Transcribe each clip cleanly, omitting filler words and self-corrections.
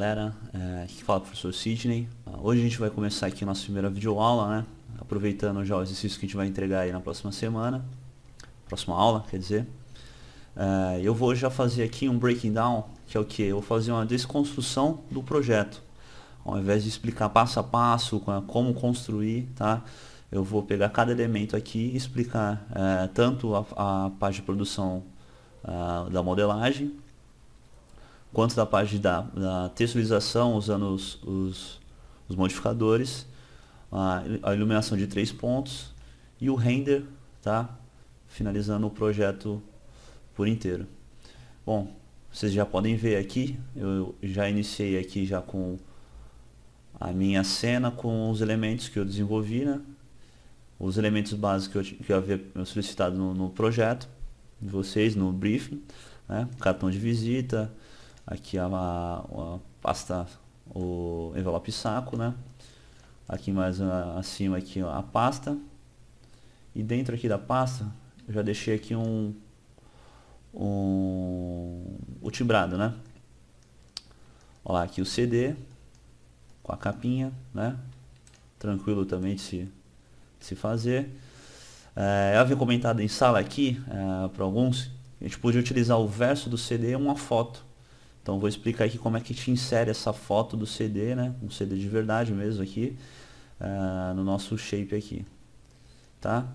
galera, aqui que fala o professor Sidney. Hoje a gente vai começar aqui a nossa primeira videoaula, né? Aproveitando já o exercício que a gente vai entregar aí na próxima semana, próxima aula, quer dizer. Eu vou já fazer aqui um breaking down, que é o que? Eu vou fazer uma desconstrução do projeto. Ao invés de explicar passo a passo como construir, tá? Eu vou pegar cada elemento aqui e explicar tanto a parte de produção da modelagem, quanto da parte da texturização usando os modificadores, a iluminação de 3 pontos e o render, tá? Finalizando o projeto por inteiro. Bom, vocês já podem ver aqui, eu já iniciei aqui já com a minha cena com os elementos que eu desenvolvi, né? Os elementos básicos que eu havia solicitado no projeto de vocês, no briefing, né? Cartão de visita, aqui a pasta, o envelope saco, né? Aqui mais acima aqui a pasta, e dentro aqui da pasta eu já deixei aqui o timbrado, né? Olha lá, aqui o CD com a capinha, né? Tranquilo também de se fazer. Eu havia comentado em sala aqui para alguns, a gente podia utilizar o verso do CD e uma foto. Então vou explicar aqui como é que a gente insere essa foto do CD, né? Um CD de verdade mesmo aqui, no nosso shape aqui, tá?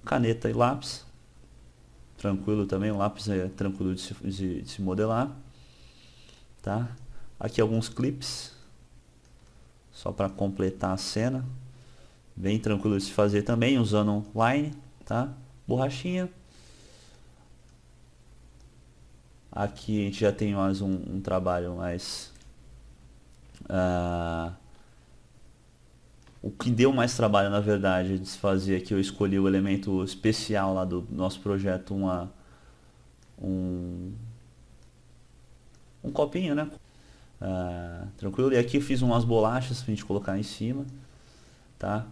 Caneta e lápis, tranquilo também, o lápis é tranquilo de se modelar, tá? Aqui alguns clips, só para completar a cena, bem tranquilo de se fazer também, usando line, tá? Borrachinha. Aqui a gente já tem mais um trabalho mais... o que deu mais trabalho, na verdade, de se fazer aqui, eu escolhi o elemento especial lá do nosso projeto, um copinho, né? Tranquilo. E aqui eu fiz umas bolachas pra gente colocar em cima, tá?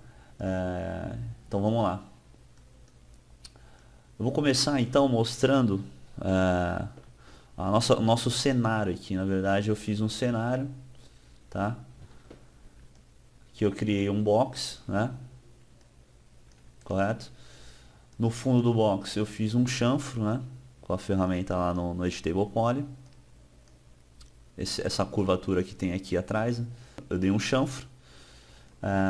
Então vamos lá. Eu vou começar então mostrando o nosso cenário aqui. Na verdade eu fiz um cenário, tá? Que eu criei um box, né? Correto? No fundo do box eu fiz um chanfro, né? Com a ferramenta lá no Editable Poly. Essa curvatura que tem aqui atrás, né? Eu dei um chanfro,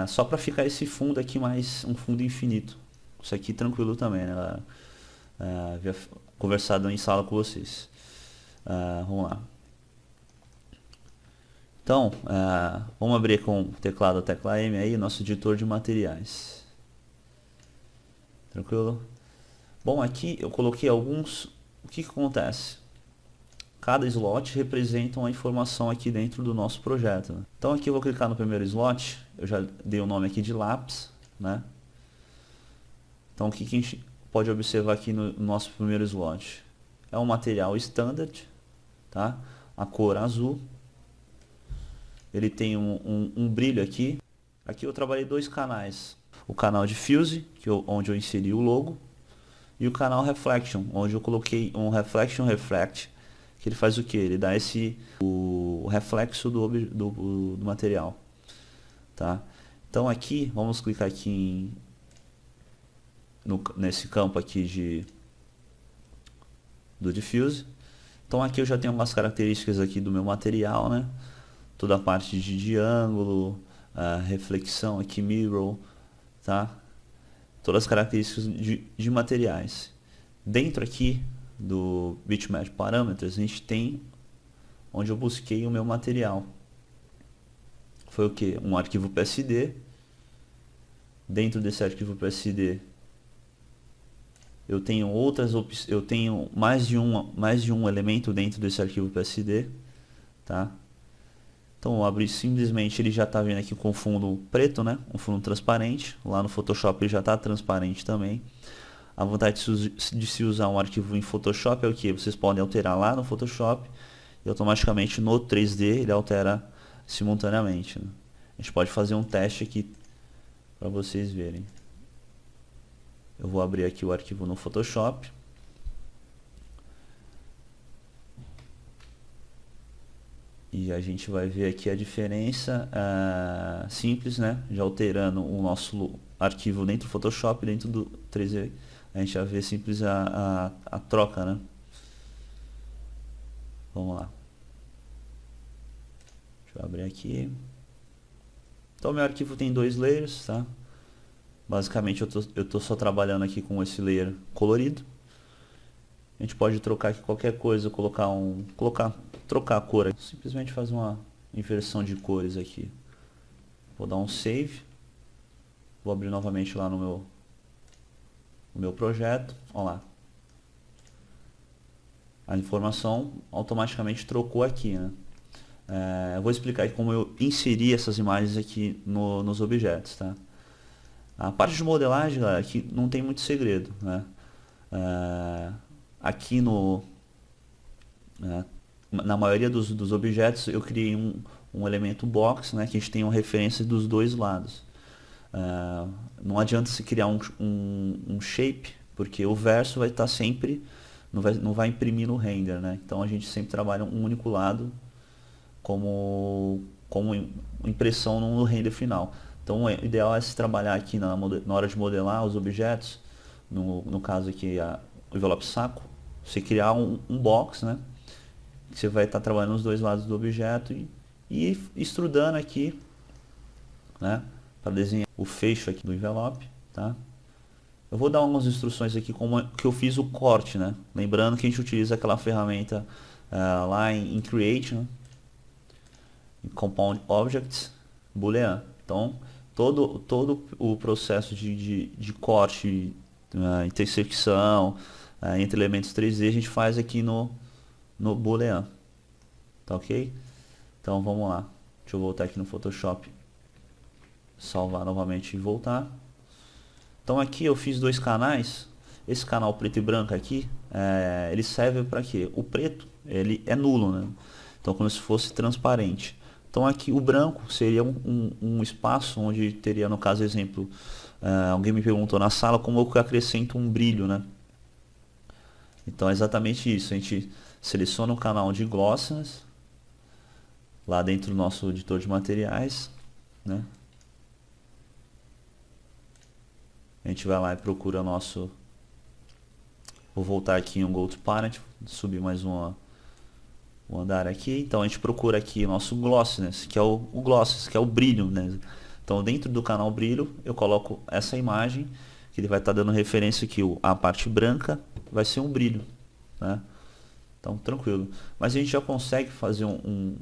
só para ficar esse fundo aqui mais um fundo infinito. Isso aqui tranquilo também, né? Havia conversado em sala com vocês. Vamos lá. Então, vamos abrir com o teclado, a tecla M aí, nosso editor de materiais. Tranquilo? Bom, aqui eu coloquei alguns... O que acontece? Cada slot representa uma informação aqui dentro do nosso projeto, né? Então aqui eu vou clicar no primeiro slot, eu já dei o nome aqui de lápis, né? Então o que a gente pode observar aqui no nosso primeiro slot? É um material standard, tá? A cor azul. Ele tem um brilho aqui. Aqui eu trabalhei dois canais. O canal Diffuse, onde eu inseri o logo, e o canal Reflection, onde eu coloquei um Reflection Reflect, que ele faz o que? Ele dá o reflexo do material, tá? Então aqui, vamos clicar aqui nesse campo aqui do Diffuse. Então aqui eu já tenho algumas características aqui do meu material, né? Toda a parte de ângulo, reflexão aqui, mirror, tá? Todas as características de materiais. Dentro aqui do Bitmap Parameters, a gente tem onde eu busquei o meu material. Foi o que? Um arquivo PSD. Dentro desse arquivo PSD, eu tenho eu tenho mais de um elemento dentro desse arquivo PSD, tá? Então eu abri simplesmente, ele já está vendo aqui com fundo preto, né? Um fundo transparente. Lá no Photoshop ele já está transparente também. A vantagem de se usar um arquivo em Photoshop é o que? Vocês podem alterar lá no Photoshop e automaticamente no 3D ele altera simultaneamente, né? A gente pode fazer um teste aqui para vocês verem. Eu vou abrir aqui o arquivo no Photoshop. E a gente vai ver aqui a diferença simples, né? Já alterando o nosso arquivo dentro do Photoshop, dentro do 3D, a gente já vê simples a troca, né? Vamos lá. Deixa eu abrir aqui. Então meu arquivo tem 2 layers, tá? Basicamente eu tô só trabalhando aqui com esse layer colorido. A gente pode trocar aqui qualquer coisa, trocar a cor. Simplesmente fazer uma inversão de cores aqui. Vou dar um save. Vou abrir novamente lá no meu projeto. Olha lá. A informação automaticamente trocou aqui, né? Eu vou explicar como eu inseri essas imagens aqui nos objetos, tá? A parte de modelagem, galera, aqui não tem muito segredo, né? Aqui na maioria dos objetos eu criei um elemento box, né, que a gente tem uma referência dos dois lados. Não adianta se criar um shape, porque o verso vai estar sempre, não vai imprimir no render, né? Então a gente sempre trabalha um único lado como impressão no render final. Então o ideal é se trabalhar aqui na hora de modelar os objetos, no caso aqui o envelope saco, você criar um box, né? Você vai estar trabalhando os dois lados do objeto e estrudando aqui, né? Para desenhar o fecho aqui do envelope, tá? Eu vou dar algumas instruções aqui como que eu fiz o corte, né? Lembrando que a gente utiliza aquela ferramenta lá em Create, né? Em Compound Objects, Boolean. Então, todo o processo de corte, intersecção entre elementos 3D a gente faz aqui no Boolean. Tá ok? Então vamos lá. Deixa eu voltar aqui no Photoshop. Salvar novamente e voltar. Então aqui eu fiz 2 canais. Esse canal preto e branco aqui, ele serve para quê? O preto, ele é nulo, né? Então como se fosse transparente. Então aqui o branco seria um espaço onde teria, no caso, exemplo, alguém me perguntou na sala como eu acrescento um brilho, né? Então é exatamente isso. A gente seleciona o canal de glossiness lá dentro do nosso editor de materiais, né? A gente vai lá e procura nosso... Vou voltar aqui em um Go to Parent, subir mais um andar aqui. Então a gente procura aqui o nosso glossiness, que é o glossiness, que é o brilho, né? Então dentro do canal brilho eu coloco essa imagem, que ele vai estar dando referência que a parte branca vai ser um brilho, né? Então tranquilo. Mas a gente já consegue fazer um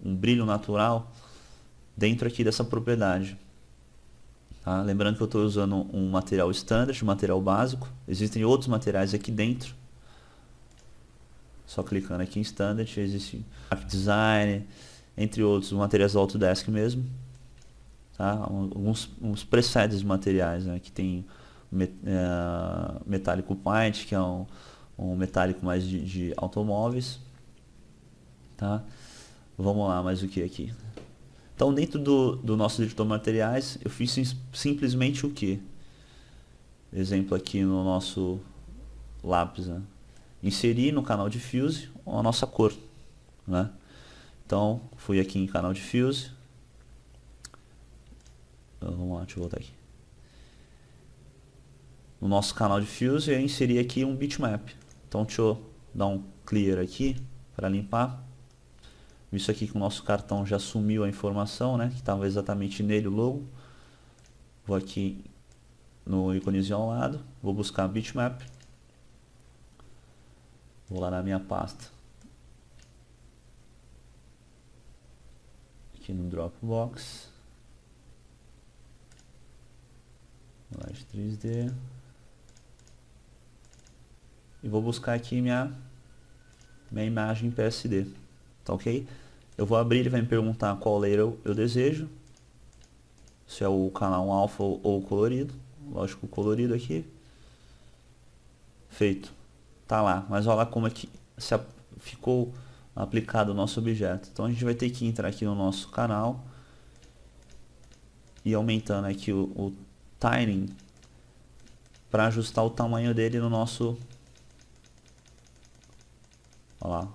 brilho natural dentro aqui dessa propriedade. Tá? Lembrando que eu estou usando um material standard, um material básico. Existem outros materiais aqui dentro. Só clicando aqui em standard, existe Arc Design, entre outros materiais do Autodesk mesmo. Tá? Uns presets de materiais, né? Que tem metálico paint, que é um metálico mais de automóveis. Tá? Vamos lá, mais o que aqui? Então dentro do nosso editor de materiais, eu fiz simplesmente o que? Exemplo aqui no nosso lápis, né? Inserir no canal Diffuse a nossa cor, né? Então fui aqui em canal Diffuse. Vamos lá, deixa eu voltar aqui. No nosso canal Diffuse eu inseri aqui um bitmap. Então deixa eu dar um clear aqui para limpar. Isso aqui que o nosso cartão já sumiu a informação, né? Que estava exatamente nele o logo. Vou aqui no íconezinho ao lado. Vou buscar bitmap. Vou lá na minha pasta. Aqui no Dropbox. Light 3D. E vou buscar aqui minha imagem PSD. Tá ok? Eu vou abrir, ele vai me perguntar qual layer eu desejo. Se é o canal alfa ou colorido. Lógico, o colorido aqui. Feito. Tá lá. Mas olha lá como é que ficou aplicado o nosso objeto. Então a gente vai ter que entrar aqui no nosso canal. E aumentando aqui o timing. Para ajustar o tamanho dele no nosso... Olha lá.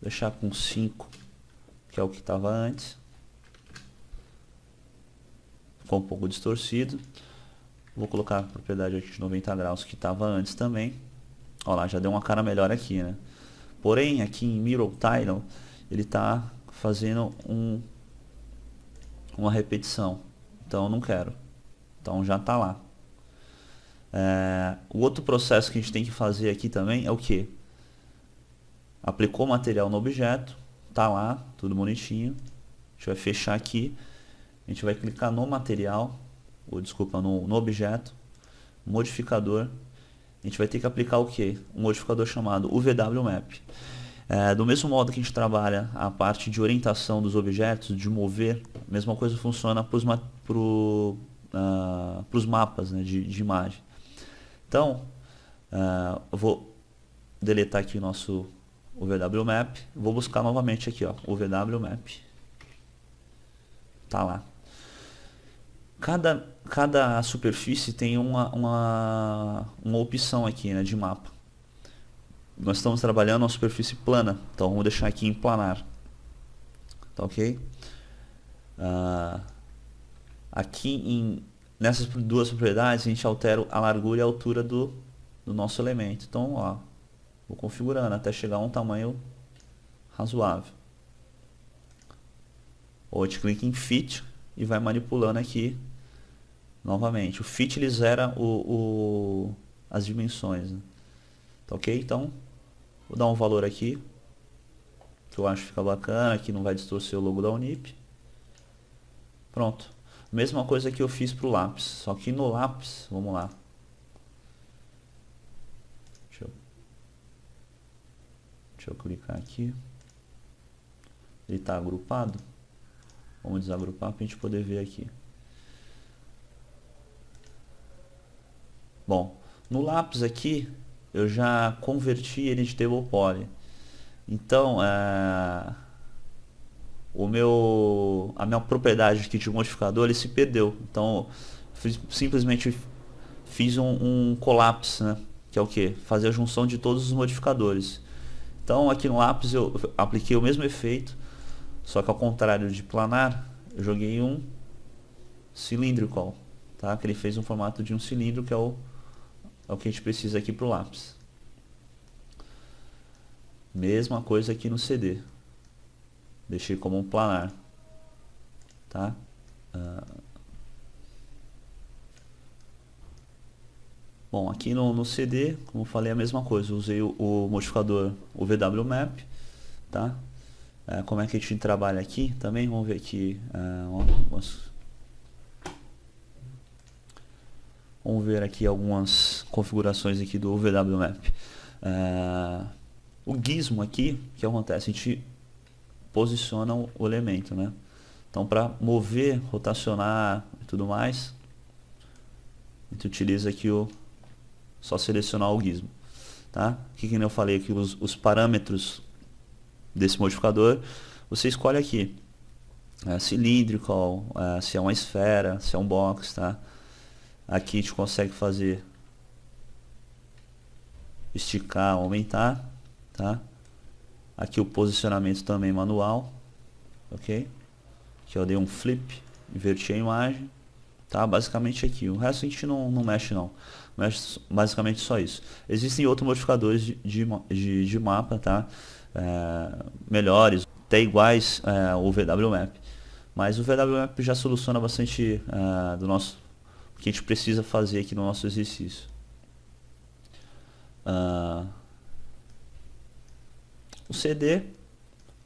Deixar com 5. que é o que estava antes. Ficou um pouco distorcido. Vou colocar a propriedade aqui de 90 graus que estava antes também. Olha lá, já deu uma cara melhor aqui, né? Porém, aqui em Mirror Title, ele está fazendo uma repetição. Então eu não quero. Então já está lá. O outro processo que a gente tem que fazer aqui também é o que? Aplicou o material no objeto, tá lá, tudo bonitinho. A gente vai fechar aqui. A gente vai clicar no material, ou desculpa, no objeto, modificador. A gente vai ter que aplicar o que? Um modificador chamado UVWMap. Do mesmo modo que a gente trabalha a parte de orientação dos objetos, de mover, a mesma coisa funciona para os mapas, né, de imagem. Então, eu vou deletar aqui o nosso UVWMap, vou buscar novamente aqui, ó, UVWMap. Tá lá. Cada superfície tem uma opção aqui, né, de mapa. Nós estamos trabalhando uma superfície plana, então vamos deixar aqui em planar. Tá ok? Aqui nessas duas propriedades a gente altera a largura e a altura do nosso elemento. Então, ó, vou configurando até chegar a um tamanho razoável. Ou a gente clica em Fit e vai manipulando aqui novamente. O Fit ele zera as dimensões, né? Tá ok? Então, vou dar um valor aqui que eu acho que fica bacana, que não vai distorcer o logo da Unip. Pronto. Mesma coisa que eu fiz para o lápis, só que no lápis, vamos lá. Deixa eu clicar aqui. Ele está agrupado. Vamos desagrupar para a gente poder ver aqui. Bom, no lápis aqui eu já converti ele de table poly. Então, a minha propriedade aqui de modificador ele se perdeu. Então, simplesmente fiz um collapse, né? Que é o que? Fazer a junção de todos os modificadores. Então, aqui no lápis eu apliquei o mesmo efeito, só que ao contrário de planar, eu joguei um cylindrical, tá? Que ele fez um formato de um cilindro, que é o que a gente precisa aqui para o lápis. Mesma coisa aqui no CD. Deixei como um planar, tá? Bom, aqui no CD, como eu falei, a mesma coisa. Eu usei o modificador UVWMap, tá? Como é que a gente trabalha aqui também? Vamos ver aqui. Vamos ver aqui algumas configurações aqui do UVWMap. O gizmo aqui, o que acontece? A gente posiciona o elemento, né? Então, para mover, rotacionar e tudo mais, a gente utiliza aqui só selecionar o gizmo, tá? Que nem eu falei aqui, os parâmetros desse modificador, você escolhe aqui, cilíndrico, se é uma esfera, se é um box, tá? Aqui a gente consegue fazer esticar, aumentar, tá? Aqui o posicionamento também manual, ok? Aqui eu dei um flip, inverti a imagem, tá? Basicamente aqui, o resto a gente não mexe não, mexe basicamente só isso. Existem outros modificadores de mapa, tá? Melhores, até iguais ao VWMap, mas o VWMap já soluciona bastante o que a gente precisa fazer aqui no nosso exercício. O CD,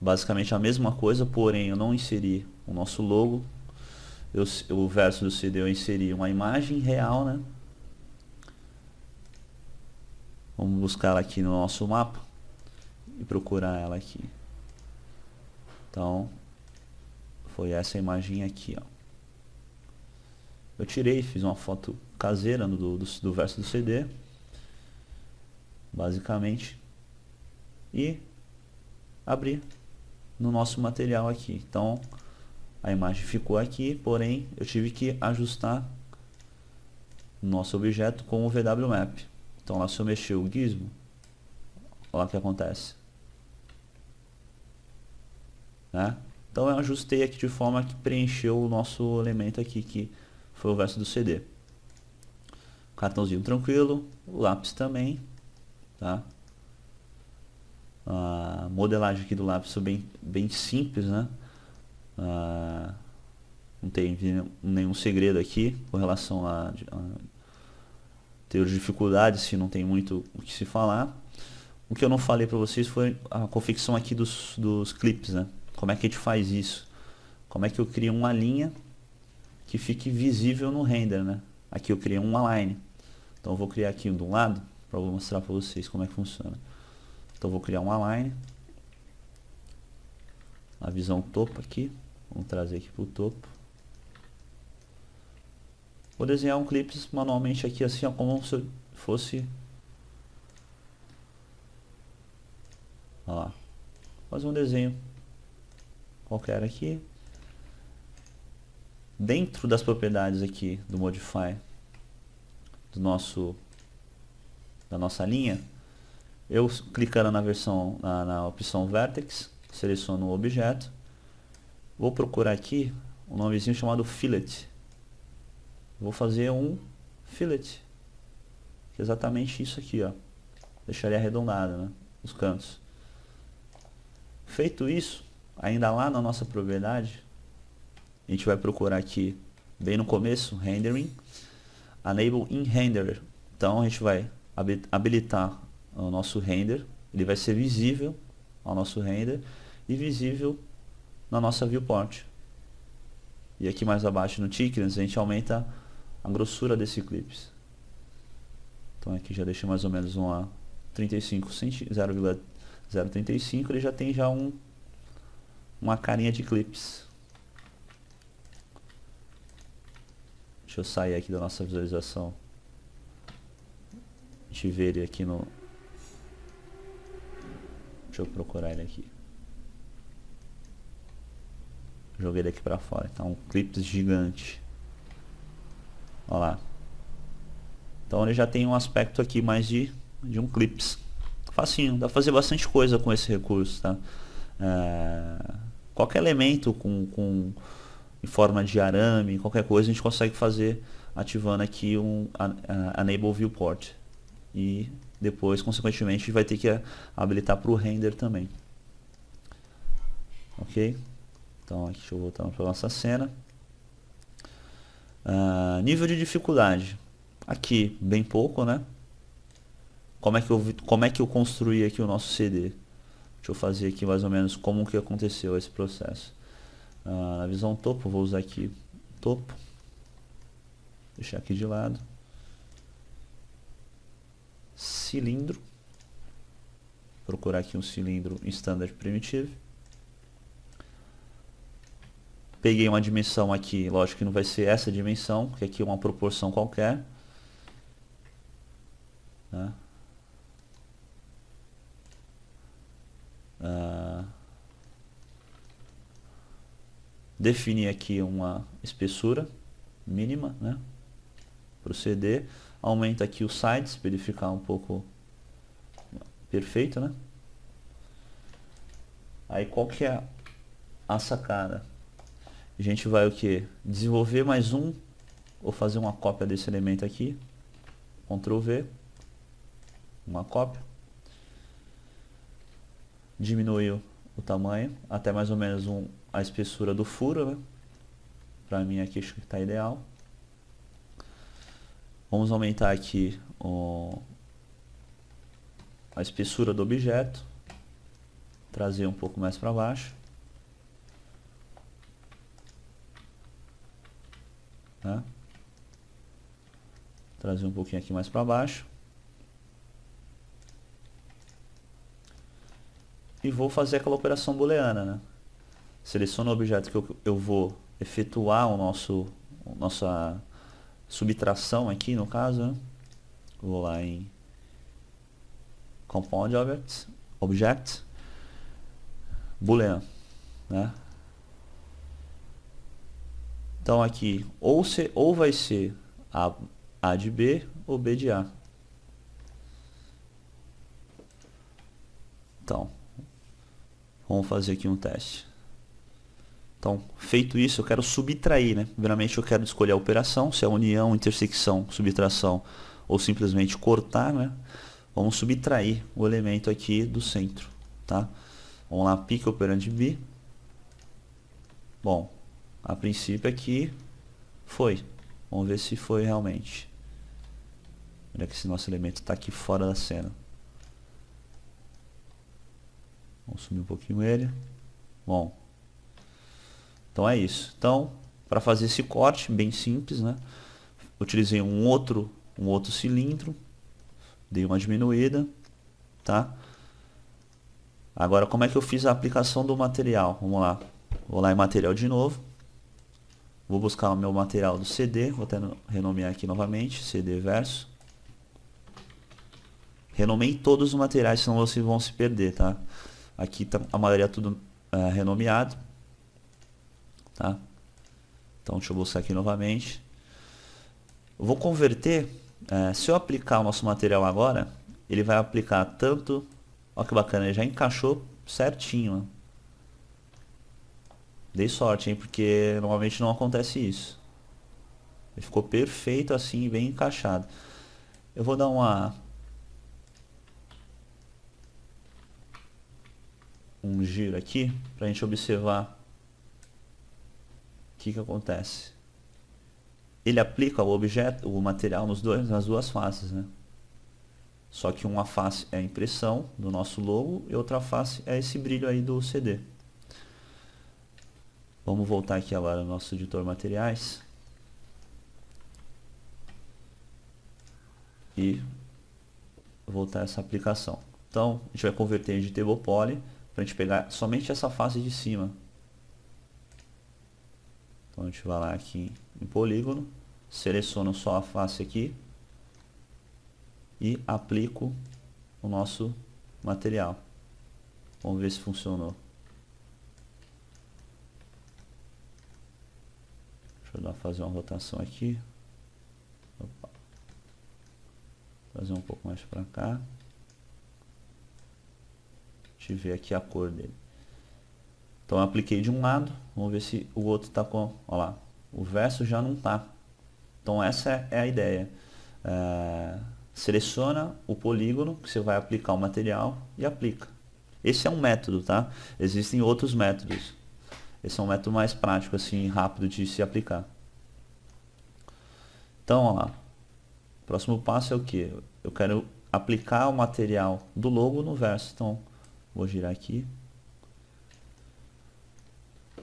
basicamente a mesma coisa, porém eu não inseri o nosso logo. O verso do CD eu inseri uma imagem real, né? Vamos buscar ela aqui no nosso mapa e procurar ela aqui. Então, foi essa imagem aqui, ó. Eu tirei, fiz uma foto caseira do verso do CD, basicamente, e abri no nosso material aqui. Então, a imagem ficou aqui, porém, eu tive que ajustar o nosso objeto com o VWMap. Então, lá se eu mexer o gizmo, olha lá o que acontece, né? Então eu ajustei aqui de forma que preencheu o nosso elemento aqui, que foi o verso do CD. Cartãozinho tranquilo, o lápis também, tá? A modelagem aqui do lápis é bem simples, né? Não tem nenhum segredo aqui com relação a ter dificuldades, se não tem muito o que se falar. O que eu não falei para vocês foi a confecção aqui dos clips, né? Como é que a gente faz isso? Como é que eu crio uma linha que fique visível no render, né? Aqui eu criei uma line. Então eu vou criar aqui de um lado para mostrar para vocês como é que funciona. Então eu vou criar uma line. A visão topo aqui. Vamos trazer aqui para o topo. Vou desenhar um clips manualmente aqui assim, ó, como se fosse... Olha lá. Fazer um desenho qualquer aqui. Dentro das propriedades aqui do Modify da nossa linha, eu clicando na opção Vertex, seleciono o objeto, vou procurar aqui um nomezinho chamado Fillet. Vou fazer um fillet, que é exatamente isso aqui, ó. Deixaria arredondado, né, os cantos. Feito isso, ainda lá na nossa propriedade, a gente vai procurar aqui, bem no começo, Rendering, Enable in Renderer. Então a gente vai habilitar o nosso render, ele vai ser visível ao nosso render e visível na nossa viewport. E aqui mais abaixo no Thickness a gente aumenta a grossura desse clips. Então aqui já deixei mais ou menos uma 0,035, ele já tem uma carinha de clips. Deixa eu sair aqui da nossa visualização. A gente vê ele aqui no... Deixa eu procurar ele aqui. Joguei ele aqui pra fora. Então um clips gigante. Olha lá. Então ele já tem um aspecto aqui mais de um clips. Facinho, dá pra fazer bastante coisa com esse recurso, tá? Qualquer elemento em forma de arame, qualquer coisa a gente consegue fazer ativando aqui um Enable Viewport. E depois, consequentemente, vai ter que habilitar para o render também. Ok? Então aqui deixa eu voltar para a nossa cena. Nível de dificuldade. Aqui, bem pouco, né? Como é que eu construí aqui o nosso CD? Deixa eu fazer aqui mais ou menos como que aconteceu esse processo. Na visão topo, vou usar aqui topo. Deixar aqui de lado. Cilindro. Procurar aqui um cilindro em Standard Primitive. Peguei uma dimensão aqui, lógico que não vai ser essa dimensão, que aqui é uma proporção qualquer. Né? Definir aqui uma espessura mínima, né? Para o CD. Aumenta aqui o size para ele ficar um pouco perfeito, né? Aí qual que é a sacada? A gente vai o que? Desenvolver mais um, ou fazer uma cópia desse elemento aqui. Ctrl V, uma cópia. Diminuir o tamanho até mais ou menos a espessura do furo, né? Para mim aqui acho que está ideal. Vamos aumentar aqui a espessura do objeto, trazer um pouco mais para baixo. Né? Trazer um pouquinho aqui mais para baixo. E vou fazer aquela operação booleana, né? Seleciono o objeto que eu vou efetuar nossa subtração aqui, no caso, né? Vou lá em Compound Object Boolean, né? Então aqui, ou vai ser A de B ou B de A. Então, vamos fazer aqui um teste. Então, feito isso, eu quero subtrair, né? Primeiramente eu quero escolher a operação, se é união, intersecção, subtração ou simplesmente cortar, né? Vamos subtrair o elemento aqui do centro, tá? Vamos lá, pick operand B. Bom, a princípio aqui foi. Vamos ver se foi realmente. Olha que esse nosso elemento está aqui fora da cena. Vamos subir um pouquinho ele. Bom, então é isso. Então, para fazer esse corte, bem simples, né? Utilizei um outro cilindro, dei uma diminuída, tá? Agora, como é que eu fiz a aplicação do material? Vamos lá. Vou lá em material de novo. Vou buscar o meu material do CD, vou até renomear aqui novamente, CD verso. Renomei todos os materiais, senão vocês vão se perder, tá? Aqui tá a maioria tudo renomeado. Tá? Então deixa eu buscar aqui novamente. Eu vou converter, se eu aplicar o nosso material agora, ele vai aplicar tanto, olha que bacana, ele já encaixou certinho. Ó. Dei sorte, hein, porque normalmente não acontece isso. Ele ficou perfeito assim, bem encaixado. Eu vou dar um giro aqui, para a gente observar o que acontece. Ele aplica o objeto, o material nas duas faces, né? Só que uma face é a impressão do nosso logo e outra face é esse brilho aí do CD. Vamos voltar aqui agora no nosso editor materiais e voltar essa aplicação. Então a gente vai converter de table poly para a gente pegar somente essa face de cima. Então a gente vai lá aqui em polígono, seleciono só a face aqui e aplico o nosso material. Vamos ver se funcionou. Deixa eu fazer uma rotação aqui. Opa. Trazer um pouco mais para cá. Deixa eu ver aqui a cor dele. Então eu apliquei de um lado, vamos ver se o outro está com, olha lá, o verso já não está. Então essa é a ideia. Seleciona o polígono que você vai aplicar o material e aplica. Esse é um método, tá? Existem outros métodos. Esse é um método mais prático, assim, rápido de se aplicar. Então, olha lá. O próximo passo é o que? Eu quero aplicar o material do logo no verso. Então, vou girar aqui.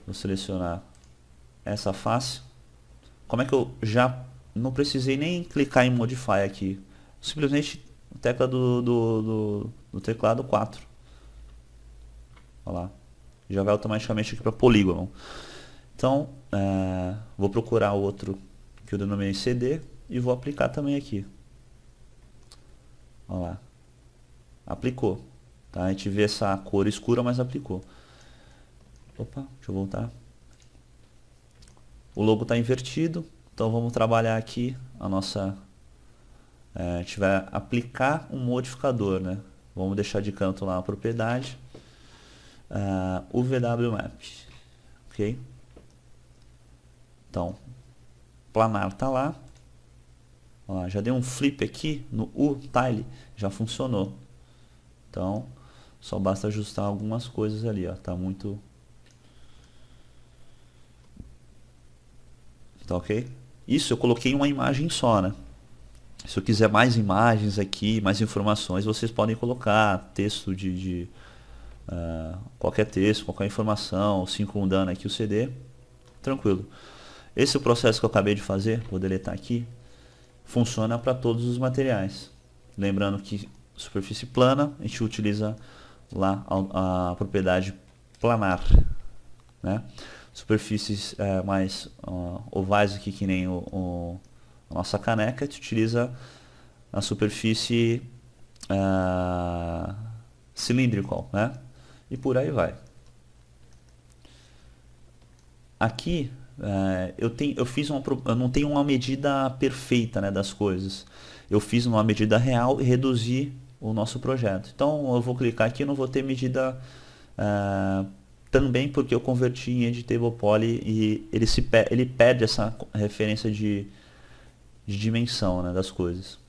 Vou selecionar essa face. Como é que eu já não precisei nem clicar em Modify aqui? Simplesmente tecla do teclado 4. Olha lá. Já vai automaticamente aqui para polígono. Então, vou procurar outro que eu denominei CD e vou aplicar também aqui. Olha lá. Aplicou. Tá? A gente vê essa cor escura, mas aplicou. Opa, deixa eu voltar. O logo está invertido, então vamos trabalhar aqui a nossa... a gente vai aplicar um modificador, né? Vamos deixar de canto lá a propriedade. O VW Map, ok? Então, planar está lá. Ó, já deu um flip aqui no U-Tile, já funcionou. Então, só basta ajustar algumas coisas ali, ó. Tá muito... Tá ok? Isso eu coloquei uma imagem só, né? Se eu quiser mais imagens aqui, mais informações, vocês podem colocar texto qualquer texto, qualquer informação, circundando aqui o CD, tranquilo. Esse é o processo que eu acabei de fazer, vou deletar aqui, funciona para todos os materiais. Lembrando que superfície plana, a gente utiliza lá a propriedade planar, né? Superfícies mais ovais aqui, que nem a nossa caneca, a gente utiliza a superfície cylindrical, né? E por aí vai. Aqui eu não tenho uma medida perfeita, né, das coisas. Eu fiz uma medida real e reduzi o nosso projeto. Então eu vou clicar aqui e não vou ter medida também porque eu converti em Editable Poly e ele perde essa referência de dimensão, né, das coisas.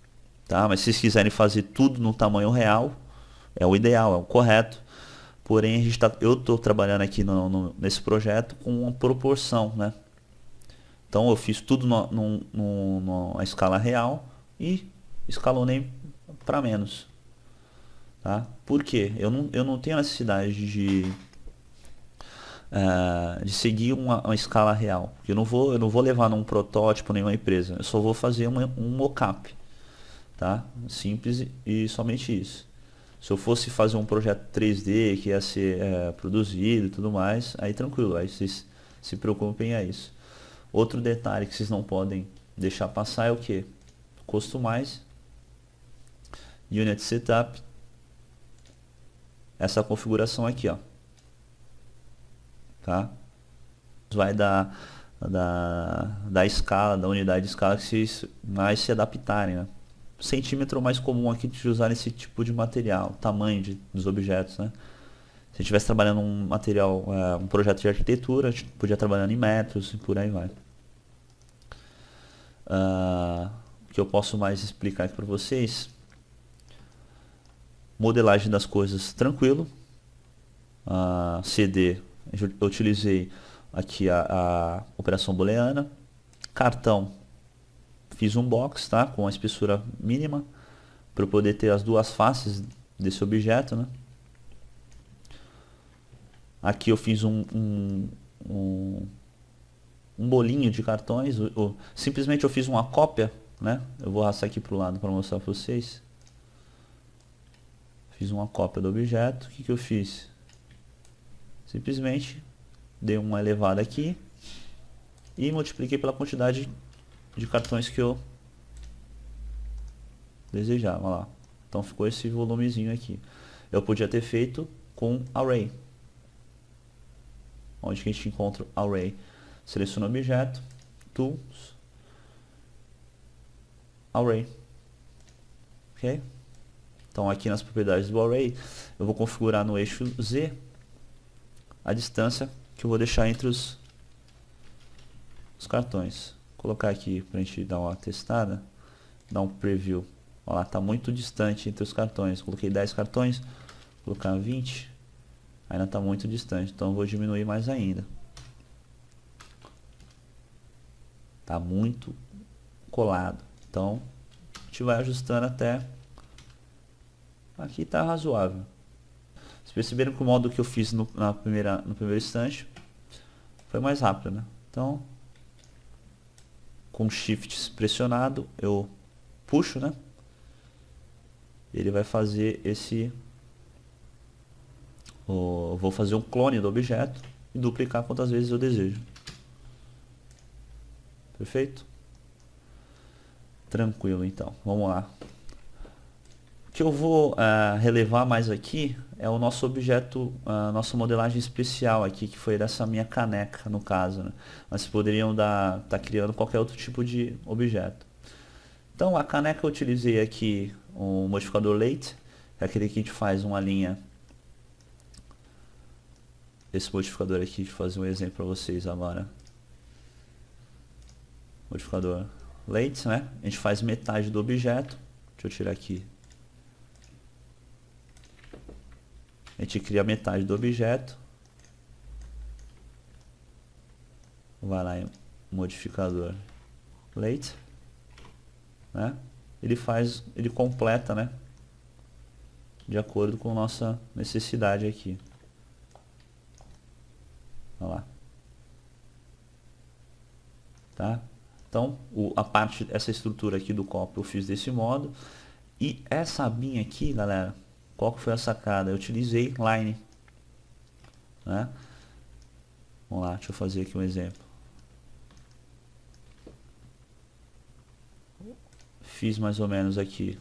Tá? Mas se vocês quiserem fazer tudo no tamanho real, é o ideal, é o correto. Porém, eu estou trabalhando aqui nesse projeto com uma proporção, né? Então eu fiz tudo numa escala real e escalonei para menos. Tá? Por quê? Eu não tenho necessidade de seguir uma escala real. Eu não vou levar num protótipo nenhuma empresa. Eu só vou fazer um mockup. Tá? Simples e somente isso. Se eu fosse fazer um projeto 3D que ia ser produzido e tudo mais, aí tranquilo, aí vocês se preocupem a isso. Outro detalhe que vocês não podem deixar passar é o que? Customize, Unit Setup, essa configuração aqui, ó. Tá? Vai da escala, da unidade de escala que vocês mais se adaptarem, né? Centímetro mais comum aqui de usar esse tipo de material, tamanho dos objetos, né? Se estivesse trabalhando um material, um projeto de arquitetura, a gente podia trabalhar em metros e por aí vai. O que eu posso mais explicar aqui para vocês? Modelagem das coisas tranquilo. CD, eu utilizei aqui a operação booleana. Cartão, fiz um box, tá? Com a espessura mínima para eu poder ter as duas faces desse objeto, né? Aqui eu fiz um bolinho de cartões. Simplesmente eu fiz uma cópia, né? Eu vou arrastar aqui para o lado para mostrar para vocês. Fiz uma cópia do objeto. O que eu fiz? Simplesmente dei uma elevada aqui e multipliquei pela quantidade de cartões que eu desejava. Lá. Então ficou esse volumezinho aqui. Eu podia ter feito com array. Onde que a gente encontra o array? Seleciona o objeto, tools, array. Ok? Então aqui nas propriedades do array, eu vou configurar no eixo Z a distância que eu vou deixar entre os cartões. Vou colocar aqui para a gente dar uma testada, dar um preview. Olha lá, está muito distante entre os cartões. Coloquei 10 cartões, vou colocar 20, ainda está muito distante, então eu vou diminuir mais ainda. Está muito colado, então a gente vai ajustando até aqui está razoável. Vocês perceberam que o modo que eu fiz no primeiro instante foi mais rápido, né? Então, com Shift pressionado, eu puxo, né? Ele vai fazer eu vou fazer um clone do objeto e duplicar quantas vezes eu desejo. Perfeito? Tranquilo, então. Vamos lá. O que eu vou relevar mais aqui é o nosso objeto, a nossa modelagem especial aqui, que foi dessa minha caneca, no caso, né? Mas poderiam estar criando qualquer outro tipo de objeto. Então, a caneca eu utilizei aqui o modificador late, que é aquele que a gente faz uma linha. Esse modificador aqui, deixa eu fazer um exemplo para vocês agora. Modificador late, né? A gente faz metade do objeto. Deixa eu tirar aqui. A gente cria metade do objeto. Vai lá em modificador late, né? Ele completa, né? De acordo com nossa necessidade aqui. Olha lá. Tá? Então, essa estrutura aqui do copo eu fiz desse modo. E essa abinha aqui, galera, qual que foi a sacada? Eu utilizei line, né? Vamos lá, deixa eu fazer aqui um exemplo. Fiz mais ou menos aqui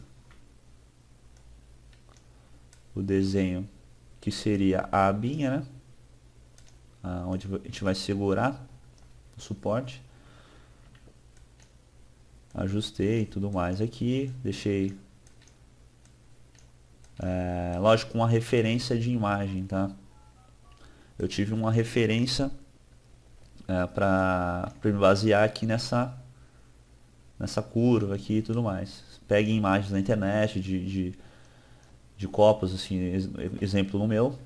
o desenho que seria a abinha, né? Onde a gente vai segurar o suporte. Ajustei e tudo mais aqui, deixei lógico, uma referência de imagem, tá? eu tive uma referência para me basear aqui nessa curva aqui e tudo mais. Pegue imagens na internet de copos, assim, exemplo no meu,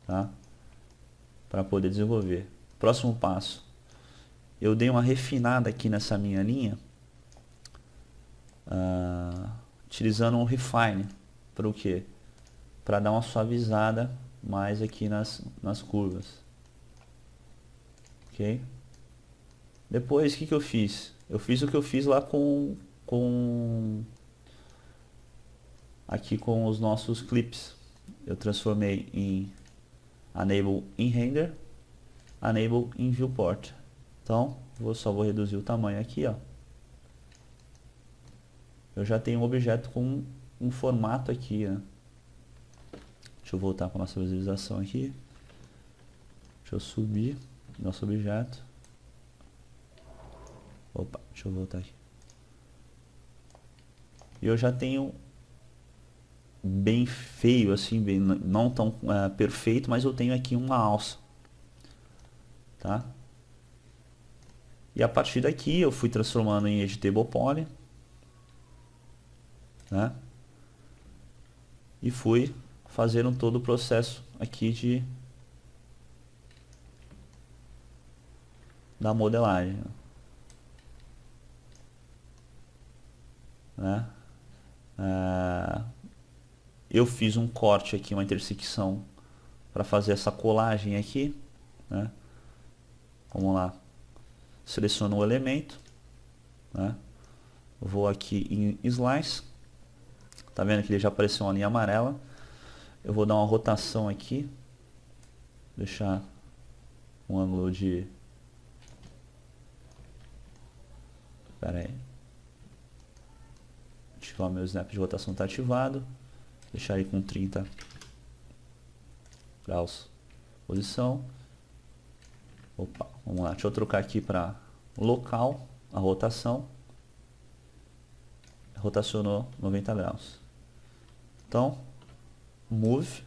tá? Para poder desenvolver. Próximo passo, eu dei uma refinada aqui nessa minha linha, utilizando um refine. Para o quê? Para dar uma suavizada mais aqui nas curvas. Ok? Depois, o que eu fiz? Eu fiz o que eu fiz lá aqui com os nossos clips. Eu transformei em Enable in Render, Enable in Viewport. Então, só vou reduzir o tamanho aqui, ó. Eu já tenho um objeto com um formato aqui, né? Deixa eu voltar para a nossa visualização aqui. Deixa eu subir nosso objeto. Opa, deixa eu voltar aqui. E eu já tenho bem feio, assim, bem, não tão perfeito, mas eu tenho aqui uma alça. Tá? E a partir daqui eu fui transformando em Editable Poly. Né? E fui fazendo todo o processo aqui da modelagem. Né? Eu fiz um corte aqui, uma intersecção para fazer essa colagem aqui. Né? Vamos lá. Seleciono o elemento. Né? Vou aqui em Slice. Tá vendo que ele já apareceu uma linha amarela. Eu vou dar uma rotação aqui. Deixar um ângulo de... Espera aí. Ativar meu snap de rotação, está ativado. Deixar aí com 30 graus posição. Opa, vamos lá. Deixa eu trocar aqui para local a rotação. Rotacionou 90 graus. Então, move.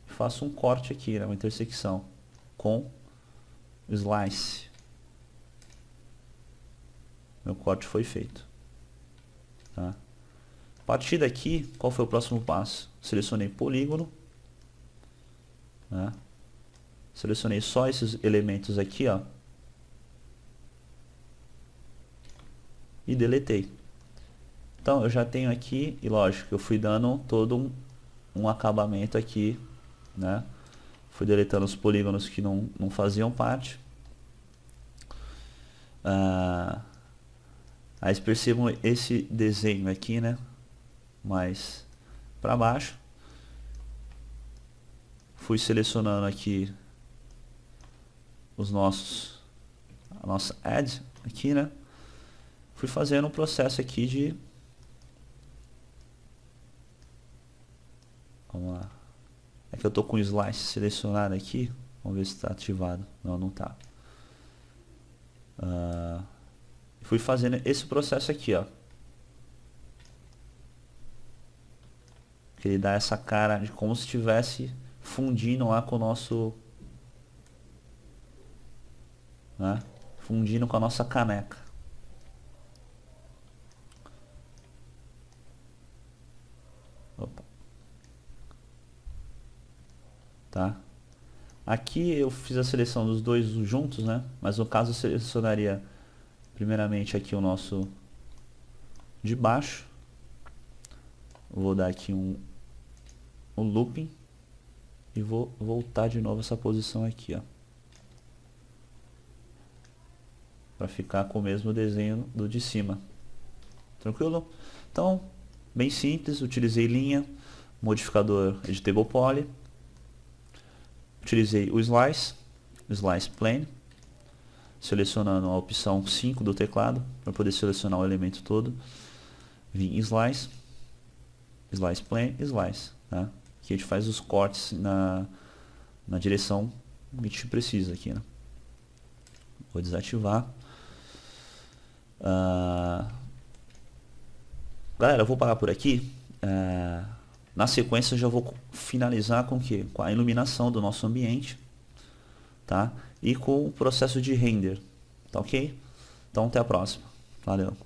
Faço um corte aqui, né, uma intersecção com slice. Meu corte foi feito. Tá? A partir daqui, qual foi o próximo passo? Selecionei polígono. Né? Selecionei só esses elementos aqui, ó. E deletei. Então eu já tenho aqui, e lógico, eu fui dando todo um acabamento aqui, né? Fui deletando os polígonos que não faziam parte. Aí percebam esse desenho aqui, né? Mais para baixo. Fui selecionando aqui a nossa add aqui, né? Fui fazendo um processo aqui de... Vamos lá. É que eu tô com o slice selecionado aqui. Vamos ver se está ativado. Não, não está. Fui fazendo esse processo aqui, ó. Que ele dá essa cara de como se estivesse fundindo lá com o nosso... Né? Fundindo com a nossa caneca. Opa. Tá? Aqui eu fiz a seleção dos dois juntos, né? Mas no caso eu selecionaria primeiramente aqui o nosso de baixo. Vou dar aqui um looping e vou voltar de novo essa posição aqui, ó, para ficar com o mesmo desenho do de cima. Tranquilo? Então, bem simples, utilizei linha, modificador Editable Poly, utilizei o Slice Plane, selecionando a opção 5 do teclado, para poder selecionar o elemento todo. Vim em Slice Plane, Slice. Tá? Aqui a gente faz os cortes na direção que a gente precisa aqui. Né? Vou desativar. Galera, eu vou parar por aqui. Na sequência eu já vou finalizar com o quê? Com a iluminação do nosso ambiente, tá? E com o processo de render, tá ok? Então até a próxima. Valeu.